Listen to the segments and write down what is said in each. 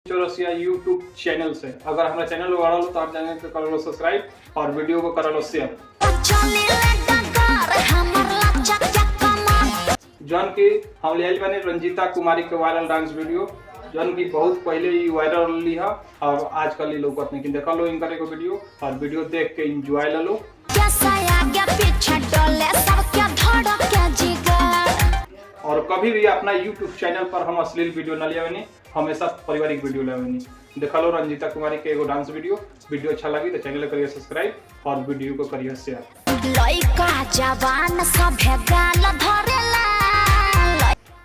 Chaurasia YouTube channel से अगर हमारा चैनल वाला लो तो आप चैनल को कर लो सब्सक्राइब और वीडियो को कर लो शेयर। जौन की हम ले बने रंजीता कुमारी के वायरल डांस वीडियो जौन की बहुत पहले ही वायरल ली है और आजकल ही लोग नहीं देखा लो इनका को वीडियो और वीडियो देख के एंजॉय ले लो। और कभी भी अपना YouTube चैनल पर हम अश्लील वीडियो न लिया हमेशा पारिवारिक वीडियो ले देखा लो रंजीता कुमारी के एगो डांस वीडियो अच्छा लगी तो चैनल करिए सब्सक्राइब और वीडियो को करिए शेयर।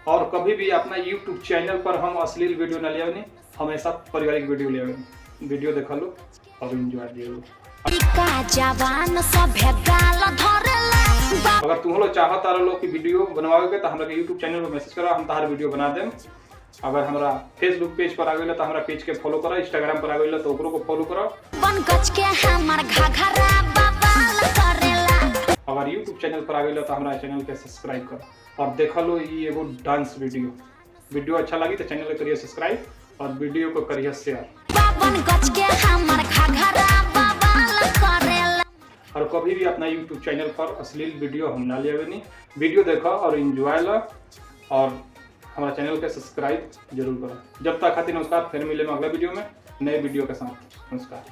और कभी भी अपना YouTube चैनल पर हम अश्लील वीडियो न लिया हमेशा पारिवारिक वीडियो ले वीडियो देखा लो और एंजॉय दिए लो। अगर तुम लोग चाहता रहो कि वीडियो बनवाओगे तो हमारे YouTube चैनल पर मैसेज करो हम तार वीडियो बना दें। अगर हमारा फेसबुक पेज पर आ गई तो हमारा पेज के फॉलो करो, इंस्टाग्राम पर आ गई तो ओकरो को फॉलो करो। अगर YouTube चैनल पर आ गई तो हमारा चैनल के सब्सक्राइब करो और देखा लो ये एगो डांस वीडियो अच्छा लगी तो चैनल करिए सब्सक्राइब और वीडियो को करिए शेयर। और कभी भी अपना YouTube चैनल पर अश्लील वीडियो हम ना लिया वीडियो देखो और एंजॉय लो और हमारा चैनल के सब्सक्राइब जरूर करो। जब तक खातिर नमस्कार, फिर मिले अगला वीडियो में नए वीडियो के साथ। नमस्कार।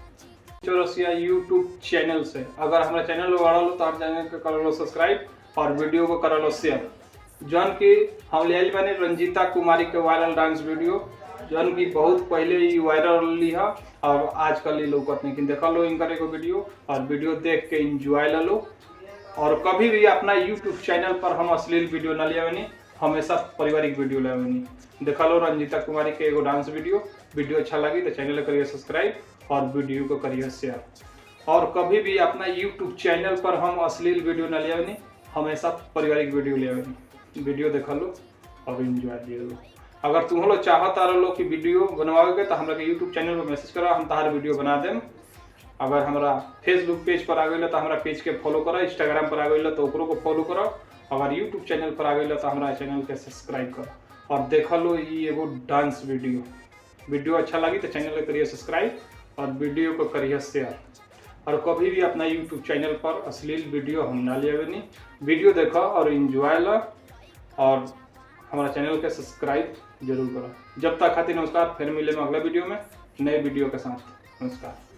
चौरसिया यूट्यूब चैनल से अगर हमारा चैनल वाला लो तो आप चैनल को कर लो सब्सक्राइब और वीडियो को कर लो शेयर। जौन की हम ले बने रंजीता कुमारी के वायरल डांस वीडियो जौन की बहुत पहले ही वायरल ली है और आजकल ही लोग नहीं देखा लो इनका को वीडियो और वीडियो देख के एंजॉय ले लो। और कभी भी अपना YouTube चैनल पर हम अश्लील वीडियो न लिया हमेशा पारिवारिक वीडियो ले देखा लो रंजीता कुमारी के एगो डांस वीडियो अच्छा लगी तो चैनल करिए सब्सक्राइब और वीडियो को करिए शेयर। और कभी भी अपना YouTube चैनल पर हम अश्लील वीडियो न लिया हमेशा पारिवारिक वीडियो ले वीडियो देखा लो और एंजॉय दिए लो। अगर तुम लोग चाहता रहो कि वीडियो बनवाओगे तो हमारे YouTube चैनल पर मैसेज करो हम तार वीडियो बना दें। अगर हमारा फेसबुक पेज पर आ गई तो हमारा पेज के फॉलो करो, इंस्टाग्राम पर आ गई तो ओकरो को फॉलो करो। अगर YouTube चैनल पर आ गई तो हमारा चैनल के सब्सक्राइब करो और देखा लो ये एगो डांस वीडियो अच्छा लगी तो चैनल करिए सब्सक्राइब और वीडियो को करिए शेयर। और कभी भी अपना YouTube चैनल पर अश्लील वीडियो हम ना लिया वीडियो देखो और एंजॉय लो और हमारा चैनल के सब्सक्राइब जरूर करो। जब तक खातिर नमस्कार, फिर मिले अगला वीडियो में नए वीडियो के साथ। नमस्कार।